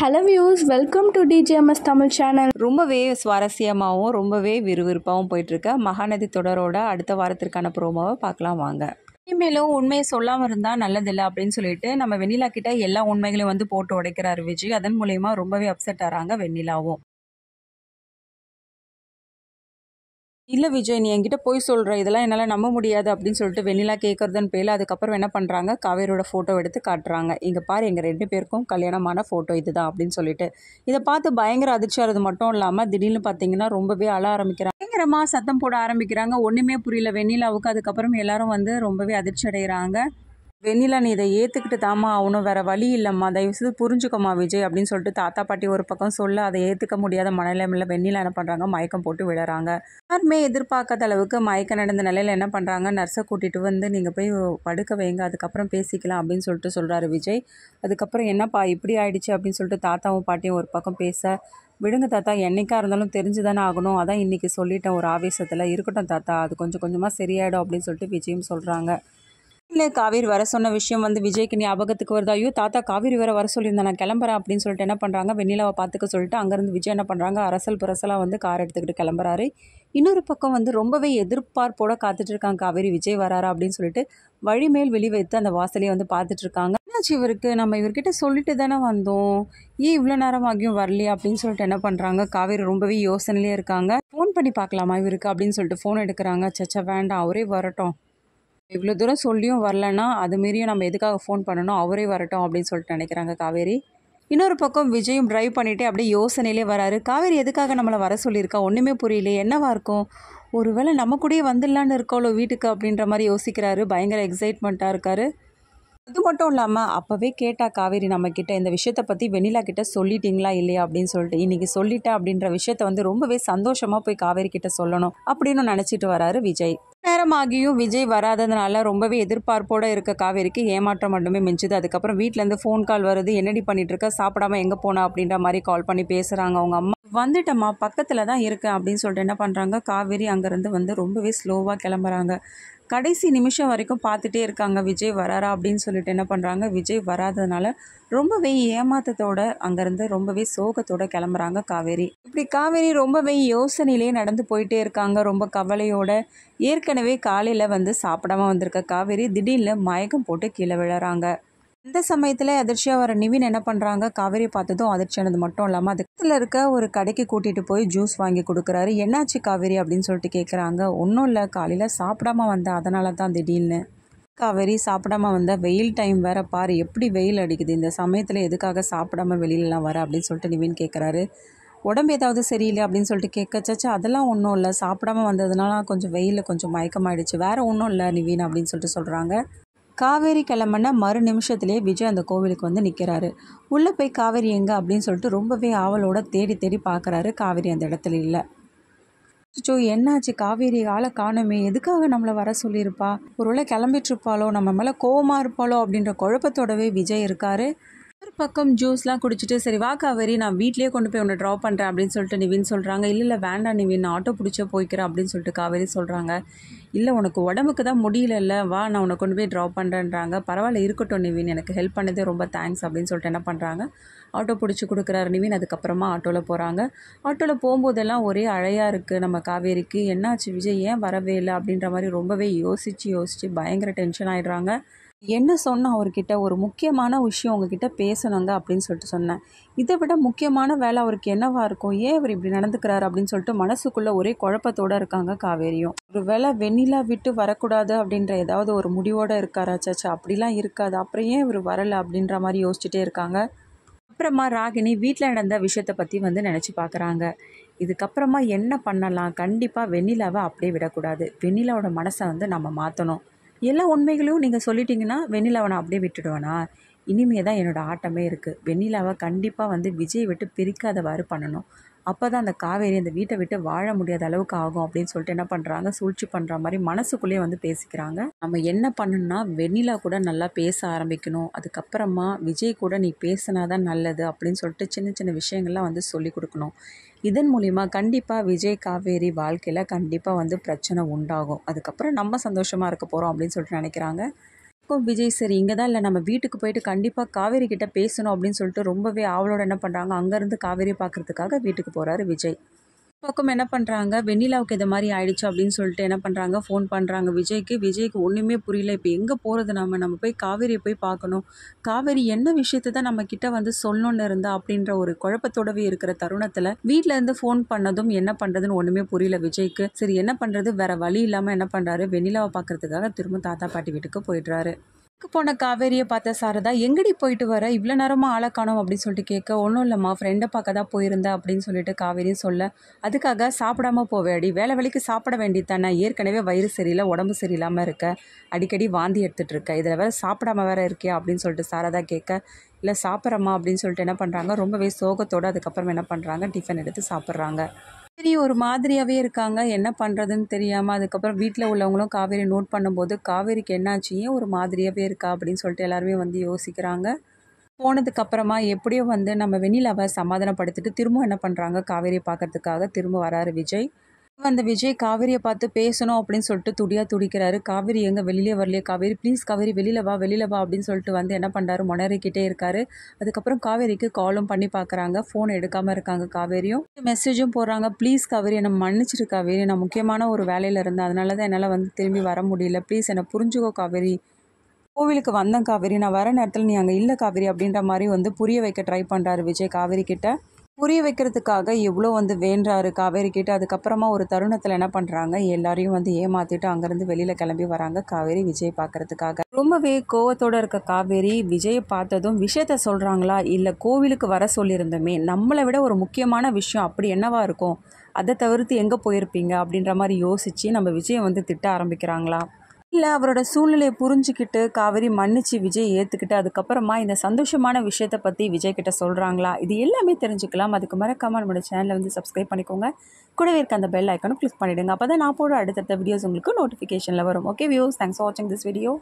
Hello views, welcome to TJMS Tamil channel. ரொம்பவே சுவாரஸ்யமாகவும் ரொம்பவே விறுவிறுப்பாகவும் போயிட்டுருக்க மகாநதி தொடரோட அடுத்த வாரத்திற்கான ப்ரோமோவை பார்க்கலாம் வாங்க. இனிமேலும் உண்மையை சொல்லாமல் இருந்தால் நல்லதில்லை அப்படின்னு சொல்லிட்டு நம்ம வெண்ணிலா கிட்ட எல்லா உண்மைகளையும் வந்து போட்டு உடைக்கிறாரு விஜய். அதன் மூலயமா ரொம்பவே அப்செட் ஆகிறாங்க வெண்ணிலாவும். இல்லை விஜய், நீ என்கிட்ட போய் சொல்கிற, இதெல்லாம் என்னால் நம்ப முடியாது அப்படின்னு சொல்லிட்டு வெண்ணிலா கேட்குறதுன்னு பேர். அதுக்கப்புறம் என்ன பண்ணுறாங்க, காவேரியோட ஃபோட்டோ எடுத்து காட்டுறாங்க. இங்கே பாரு, எங்கள் 2 பேருக்கும் கல்யாணமான ஃபோட்டோ இதுதான் அப்படின்னு சொல்லிட்டு. இதை பார்த்து பயங்கர அதிர்ச்சி ஆகிறது மட்டும் இல்லாமல் திடீர்னு பார்த்தீங்கன்னா ரொம்பவே அழ ஆரம்பிக்கிறாங்க. பயங்கரமாக சத்தம் போட ஆரம்பிக்கிறாங்க. ஒன்றுமே புரியல வெண்ணிலாவுக்கு. அதுக்கப்புறம் எல்லாரும் வந்து ரொம்பவே அதிர்ச்சி அடைகிறாங்க. வெண்ணிலா, நீ இதை ஏற்றுக்கிட்டு தாமா ஆகணும், வேறு வழி இல்லைம்மா, தயவுசெய்து புரிஞ்சுக்கோமா விஜய் அப்படின்னு சொல்லிட்டு தாத்தா பாட்டி ஒரு பக்கம் சொல்ல, அதை ஏற்றுக்க முடியாத மனநிலைமையில் வெண்ணிலா என்ன பண்ணுறாங்க, மயக்கம் போட்டு விழுறாங்க. யாருமே எதிர்பார்க்காத அளவுக்கு மயக்கம் நடந்த நிலையில் என்ன பண்ணுறாங்க, நர்ஸை கூட்டிகிட்டு வந்து நீங்கள் போய் படுக்க வைங்க, அதுக்கப்புறம் பேசிக்கலாம் அப்படின்னு சொல்லிட்டு சொல்கிறாரு விஜய். அதுக்கப்புறம் என்னப்பா இப்படி ஆயிடுச்சு அப்படின்னு சொல்லிட்டு தாத்தாவும் பாட்டியும் ஒரு பக்கம் பேச, விடுங்க தாத்தா, என்னைக்கா இருந்தாலும் தெரிஞ்சு தானே ஆகணும், அதான் இன்றைக்கி சொல்லிட்டேன் ஒரு ஆவேசத்தில், இருக்கட்டும் தாத்தா, அது கொஞ்சம் கொஞ்சமாக சரியாயிடும் அப்படின்னு சொல்லிட்டு விஜயும் சொல்கிறாங்க. இல்லை, காவேரி வர சொன்ன விஷயம் வந்து விஜய்க்கு ஞாபகத்துக்கு வருது. ஐயோ தாத்தா, காவேரி வேறு வர சொல்லியிருந்தேன், நான் கிளம்புறேன் அப்படின்னு சொல்லிட்டு என்ன பண்ணுறாங்க, வெண்ணிலாவை பார்த்துக்க சொல்லிட்டு அங்கேருந்து விஜய் என்ன பண்ணுறாங்க, அரசல் புரசலாக வந்து கார் எடுத்துக்கிட்டு கிளம்புறாரு. இன்னொரு பக்கம் வந்து ரொம்பவே எதிர்பார்ப்போட காத்துட்டு இருக்காங்க காவேரி, விஜய் வராரா அப்படின்னு சொல்லிட்டு வழிமேல் வெளி வைத்து அந்த வாசலையை வந்து பார்த்துட்டு இருக்காங்க. என்னாச்சு இவருக்கு, நம்ம இவர்கிட்ட சொல்லிட்டு தானே வந்தோம், ஏன் இவ்வளோ நேரம் ஆகியும் வரலையா அப்படின்னு சொல்லிட்டு என்ன பண்ணுறாங்க, காவேரி ரொம்பவே யோசனையிலே இருக்காங்க. ஃபோன் பண்ணி பார்க்கலாமா இவருக்கு அப்படின்னு சொல்லிட்டு ஃபோன் எடுக்கிறாங்க. சச்சா வேண்டாம், அவரே வரட்டும், இவ்வளோ தூரம் சொல்லியும் வரலன்னா அது மீறியும் நம்ம எதுக்காக ஃபோன் பண்ணணும், அவரே வரட்டும் அப்படின்னு சொல்லிட்டு நினைக்கிறாங்க காவேரி. இன்னொரு பக்கம் விஜயும் ட்ரைவ் பண்ணிவிட்டு அப்படியே யோசனையிலே வராரு. காவேரி எதுக்காக நம்மளை வர சொல்லியிருக்கா, ஒன்றுமே புரியலையே, என்னவா இருக்கும், ஒருவேளை நம்ம கூடயே வந்துடலான்னு இருக்கோளோ வீட்டுக்கு அப்படின்ற மாதிரி யோசிக்கிறாரு. பயங்கர எக்ஸைட்மெண்ட்டாக இருக்காரு. அது மட்டும் இல்லாமல் அப்போவே கேட்டா காவேரி நம்மக்கிட்ட, இந்த விஷயத்தை பற்றி வெண்ணிலா கிட்ட சொல்லிட்டீங்களா இல்லையா அப்படின்னு சொல்லிட்டு, இன்றைக்கி சொல்லிட்டேன் அப்படின்ற விஷயத்த வந்து ரொம்பவே சந்தோஷமாக போய் காவேரி கிட்ட சொல்லணும் அப்படின்னு நினச்சிட்டு வராரு விஜய். நேரமாகியும் விஜய் வராததுனால ரொம்பவே எதிர்பார்ப்போடு இருக்க காவேரிக்கு ஏமாற்றம் மட்டுமே மிஞ்சுது. அதுக்கப்புறம் வீட்டிலேருந்து ஃபோன் கால் வருது, என்னடி பண்ணிட்டு இருக்க, சாப்பிடாம எங்கே போனா அப்படின்ற மாதிரி கால் பண்ணி பேசுகிறாங்க அவங்க அம்மா. வந்துட்டம்மா, பக்கத்தில் தான் இருக்கேன் அப்படின்னு சொல்லிட்டு என்ன பண்ணுறாங்க, காவேரி அங்கேருந்து வந்து ரொம்பவே ஸ்லோவாக கிளம்புறாங்க. கடைசி நிமிஷம் வரைக்கும் பார்த்துட்டே இருக்காங்க விஜய் வராரா அப்படின்னு சொல்லிட்டு என்ன பண்ணுறாங்க, விஜய் வராததுனால ரொம்பவே ஏமாற்றத்தோட அங்கேருந்து ரொம்பவே சோகத்தோட கிளம்புறாங்க காவேரி. இப்படி காவேரி ரொம்பவே யோசனையிலே நடந்து போயிட்டே இருக்காங்க, ரொம்ப கவலையோட. ஏற்கனவே காலையில் வந்து சாப்பிடாம வந்திருக்க காவேரி திடீர்னு மயக்கம் போட்டு கீழே விழுறாங்க. இந்த சமயத்தில் அதிர்ச்சியாக வர நிவின் என்ன பண்ணுறாங்க, காவேரி பார்த்ததும் அதிர்ச்சியானது மட்டும் இல்லாமல் அதுக்குள்ள இருக்க ஒரு கடைக்கு கூட்டிகிட்டு போய் ஜூஸ் வாங்கி கொடுக்குறாரு. என்னாச்சு காவேரி அப்படின்னு சொல்லிட்டு கேட்குறாங்க. ஒன்றும் இல்லை, காலையில் சாப்பிடாம வந்தேன், அதனால தான் திடீர்னு. காவேரி, சாப்பிடாம வந்த, வெயில் டைம் வேற பாரு, எப்படி வெயில் அடிக்குது, இந்த சமயத்தில் எதுக்காக சாப்பிடாம வெளியிலலாம் வர அப்படின்னு சொல்லிட்டு நிவின் கேட்குறாரு. உடம்பு ஏதாவது சரியில்லை அப்படின்னு சொல்லிட்டு கேட்கச்சாச்சா, அதெல்லாம் ஒன்றும் இல்லை, சாப்பிடாம வந்ததுனால கொஞ்சம் வெயிலில் கொஞ்சம் மயக்கமாயிடுச்சு, வேற ஒன்றும் இல்லை நிவின் அப்படின்னு சொல்லிட்டு சொல்கிறாங்க. காவேரி கிளம்புன மறு நிமிஷத்துலேயே விஜய் அந்த கோவிலுக்கு வந்து நிற்கிறாரு. உள்ளே போய் காவேரி எங்கே அப்படின்னு சொல்லிட்டு ரொம்பவே ஆவலோட தேடி தேடி பார்க்குறாரு. காவேரி அந்த இடத்துல இல்லை. அச்சோ, என்னாச்சு, காவேரி ஆளை காணுமே, எதுக்காக நம்மளை வர சொல்லியிருப்பா, ஒருவேளை கிளம்பிட்டுருப்பாளோ, நம்ம மேலே கோவமாக இருப்பாளோ அப்படின்ற குழப்பத்தோடவே விஜய் இருக்காரு. ஒரு பக்கம் ஜூஸ்லாம் குடிச்சிட்டு, சரி வா காவேரி, நான் வீட்லேயே கொண்டு போய் உன்னை ட்ராப் பண்ணுறேன் அப்படின்னு சொல்லிட்டு நிவின் சொல்கிறாங்க. இல்லை வேண்டாம் நிவின், நான் ஆட்டோ பிடிச்சே போய்க்கிறேன் அப்படின்னு சொல்லிட்டு காவேரி சொல்கிறாங்க. இல்லை, உனக்கு உடம்புக்கு தான் முடியலல்ல, வா நான் உன்னை கொண்டு போய் ட்ராப் பண்ணுறேன்றாங்க. பரவாயில்ல இருக்கட்டும் நிவின், எனக்கு ஹெல்ப் பண்ணதே ரொம்ப தேங்க்ஸ் அப்படின்னு சொல்லிட்டு என்ன பண்ணுறாங்க, ஆட்டோ பிடிச்சி கொடுக்குறாரு நிவின். அதுக்கப்புறமா ஆட்டோவில் போகிறாங்க. ஆட்டோவில் போகும்போதெல்லாம் ஒரே அழையாக இருக்குது நம்ம காவேரிக்கு. என்னாச்சு விஜய், ஏன் வரவே இல்லை அப்படின்ற மாதிரி ரொம்பவே யோசித்து பயங்கர டென்ஷன் ஆகிடுறாங்க. என்ன சொன்ன அவர்கிட்ட, ஒரு முக்கியமான விஷயம் உங்ககிட்ட பேசணுங்க அப்படின்னு சொல்லிட்டு சொன்னேன், இதை விட முக்கியமான வேலை அவருக்கு என்னவா இருக்கும், ஏன் அவர் இப்படி நடந்துக்கிறாரு அப்படின்னு சொல்லிட்டு மனசுக்குள்ளே ஒரே குழப்பத்தோடு இருக்காங்க காவேரியும். ஒரு வேளை வெண்ணிலா விட்டு வரக்கூடாது அப்படின்ற ஏதாவது ஒரு முடிவோடு இருக்காரா, சாச்சா அப்படிலாம் இருக்காது, அப்புறம் ஏன் இவர் வரலை அப்படின்ற மாதிரி யோசிச்சுட்டே இருக்காங்க. அப்புறமா ராகினி வீட்டில் நடந்த விஷயத்தை பற்றி வந்து நினச்சி பார்க்குறாங்க. இதுக்கப்புறமா என்ன பண்ணலாம், கண்டிப்பாக வெண்ணிலாவை அப்படியே விடக்கூடாது, வெண்ணிலாவோட மனசை வந்து நம்ம மாற்றணும், எல்லா உண்மைகளையும் நீங்கள் சொல்லிட்டீங்கன்னா வெண்ணிலாவை நான் அப்படியே விட்டுடுவேனா, இனிமே தான் என்னோடய ஆட்டமே இருக்குது, வெண்ணிலாவை கண்டிப்பாக வந்து விஜய் விட்டு பிரிக்காதவாறு பண்ணணும், அப்போ தான் அந்த காவேரி அந்த வீட்டை விட்டு வாழ முடியாத அளவுக்கு ஆகும் அப்படின்னு சொல்லிட்டு என்ன பண்ணுறாங்க, சூழ்ச்சி பண்ணுற மாதிரி மனசுக்குள்ளேயே வந்து பேசிக்கிறாங்க. நம்ம என்ன பண்ணணும்னா வெண்ணிலா கூட நல்லா பேச ஆரம்பிக்கணும், அதுக்கப்புறமா விஜய் கூட நீ பேசினா தான் நல்லது அப்படின்னு சொல்லிட்டு சின்ன சின்ன விஷயங்கள்லாம் வந்து சொல்லி கொடுக்கணும். இதன் மூலிமா கண்டிப்பாக விஜய் காவேரி வாழ்க்கையில் கண்டிப்பாக வந்து பிரச்சனை உண்டாகும், அதுக்கப்புறம் நம்ம சந்தோஷமாக இருக்க போகிறோம் அப்படின்னு சொல்லிட்டு நினைக்கிறாங்க. விஜய் சரி இங்கே தான் இல்லை நம்ம வீட்டுக்கு போயிட்டு கண்டிப்பாக காவேரி கிட்ட பேசணும் அப்படின்னு சொல்லிட்டு ரொம்பவே ஆவலோட என்ன பண்ணுறாங்க, அங்கேருந்து காவேரி பார்க்குறதுக்காக வீட்டுக்கு போகிறாரு விஜய். பக்கம் என்ன பண்ணுறாங்க, வெண்ணிலாவுக்கு இது மாதிரி ஆயிடுச்சு அப்படின்னு சொல்லிட்டு என்ன பண்ணுறாங்க, ஃபோன் பண்ணுறாங்க விஜய்க்கு ஒன்றுமே புரியல. இப்போ எங்கே போகிறது, நம்ம போய் காவேரியை போய் பார்க்கணும், காவேரி என்ன விஷயத்தை தான் நம்ம கிட்ட வந்து சொல்லணும்னு இருந்தா அப்படின்ற ஒரு குழப்பத்தோடவே இருக்கிற தருணத்தில் வீட்டில் இருந்து ஃபோன் பண்ணதும் என்ன பண்ணுறதுன்னு ஒன்றுமே புரியல விஜய்க்கு. சரி என்ன பண்ணுறது, வேற வழி இல்லாமல் என்ன பண்ணுறாரு, வெண்ணிலாவை பார்க்கறதுக்காக திரும்ப தாத்தா பாட்டி வீட்டுக்கு போயிடுறாரு. போன காவேரியை பார்த்த சாரதா, எங்கடி போயிட்டு வர, இவ்வளோ நேரமாக ஆளை காணோம் அப்படின்னு சொல்லிட்டு கேட்க, ஒன்றும் இல்லைம்மா ஃப்ரெண்டை பார்க்க தான் போயிருந்தேன் அப்படின்னு சொல்லிட்டு காவேரியும் சொல்ல, அதுக்காக சாப்பிடாம போவேடி, வேலைக்கு சாப்பிட வேண்டியது தானே, ஏற்கனவே வயிறு சரியில்லை, உடம்பு சரியில்லாமல் இருக்க, அடிக்கடி வாந்தி எடுத்துகிட்டு இருக்க, இதில் வேறு சாப்பிடாம வேற இருக்கியா அப்படின்னு சொல்லிட்டு சாரதா கேட்க, இல்லை சாப்பிட்றம்மா அப்படின்னு சொல்லிட்டு என்ன பண்ணுறாங்க, ரொம்பவே சோகத்தோடு அதுக்கப்புறம் என்ன பண்ணுறாங்க, டிஃபன் எடுத்து சாப்பிட்றாங்க. சரி ஒரு மாதிரியாகவே இருக்காங்க, என்ன பண்ணுறதுன்னு தெரியாமல். அதுக்கப்புறம் வீட்டில் உள்ளவங்களும் காவேரி நோட் பண்ணும்போது காவேரிக்கு என்னாச்சு, ஏன் ஒரு மாதிரியாகவே இருக்கா அப்படின்னு சொல்லிட்டு எல்லாருமே வந்து யோசிக்கிறாங்க. போனதுக்கப்புறமா எப்படியோ வந்து நம்ம வெண்ணிலாவை சமாதானப்படுத்திட்டு திரும்ப என்ன பண்ணுறாங்க, காவேரியை பார்க்கறதுக்காக திரும்ப வராரு விஜய். அந்த விஜய் காவேரியை பார்த்து பேசணும் அப்படின்னு சொல்லிட்டு துடிக்கிறாரு. காவேரி எங்கே வெளியே வரலையே, காவேரி ப்ளீஸ் காவேரி வெளியில் வா அப்படின்னு சொல்லிட்டு வந்து என்ன பண்ணுறாரு, முனறிக்கிட்டே இருக்காரு. அதுக்கப்புறம் காவேரிக்கு காலும் பண்ணி பார்க்குறாங்க, ஃபோன் எடுக்காமல் இருக்காங்க. காவேரியும் மெசேஜும் போடுறாங்க, ப்ளீஸ் காவேரி என்னை மன்னிச்சிரு காவேரி, நான் முக்கியமான ஒரு வேலையில் இருந்தேன், அதனால தான் என்னால் வந்து திரும்பி வர முடியல, ப்ளீஸ் என்னை புரிஞ்சுக்கோ காவேரி, கோவிலுக்கு வந்தேன் காவேரி, நான் வர நேரத்தில் நீ அங்கே இல்லை காவேரி அப்படின்ற மாதிரி வந்து புரிய வைக்க ட்ரை பண்ணுறாரு விஜய் காவேரி கிட்ட. புரிய வைக்கிறதுக்காக எவ்வளோ வந்து வேண்டாரு காவேரி கிட்ட. அதுக்கப்புறமா ஒரு தருணத்தில் என்ன பண்ணுறாங்க, எல்லாரையும் வந்து ஏமாற்றிட்டு அங்கேருந்து வெளியில் கிளம்பி வராங்க காவேரி விஜய் பார்க்கறதுக்காக. ரொம்பவே கோவத்தோடு இருக்க காவேரி விஜயை பார்த்ததும் விஷயத்த சொல்கிறாங்களா, இல்லை கோவிலுக்கு வர சொல்லியிருந்தோமே, நம்மளை விட ஒரு முக்கியமான விஷயம் அப்படி என்னவா இருக்கும், அதை தவிர்த்து எங்கே போயிருப்பீங்க அப்படின்ற மாதிரி யோசித்து நம்ம விஜயை வந்து திட்ட ஆரம்பிக்கிறாங்களா, இல்லை அவரோட சூழ்நிலையை புரிஞ்சுக்கிட்டு காவேரி மன்னிச்சு விஜய் ஏற்றுக்கிட்டு அதுக்கப்புறமா இந்த சந்தோஷமான விஷயத்தை பற்றி விஜய் கிட்ட சொல்கிறாங்களா, இது எல்லாமே தெரிஞ்சுக்கலாம். அதுக்கு மறக்காமல் நம்மளோட சேனலை வந்து சப்ஸ்கிரைப் பண்ணிக்கோங்க, கூடவே இருக்க அந்த பெல் ஐக்கானும் கிளிக் பண்ணிவிடுங்க, அப்போ தான் நான் போடுற அடுத்தடுத்த வீடியோஸ் உங்களுக்கு நோட்டிஃபிகேஷனில் வரும். ஓகே வியூஸ், தேங்க்ஸ் ஃபார் வாட்சிங் திஸ் வீடியோ.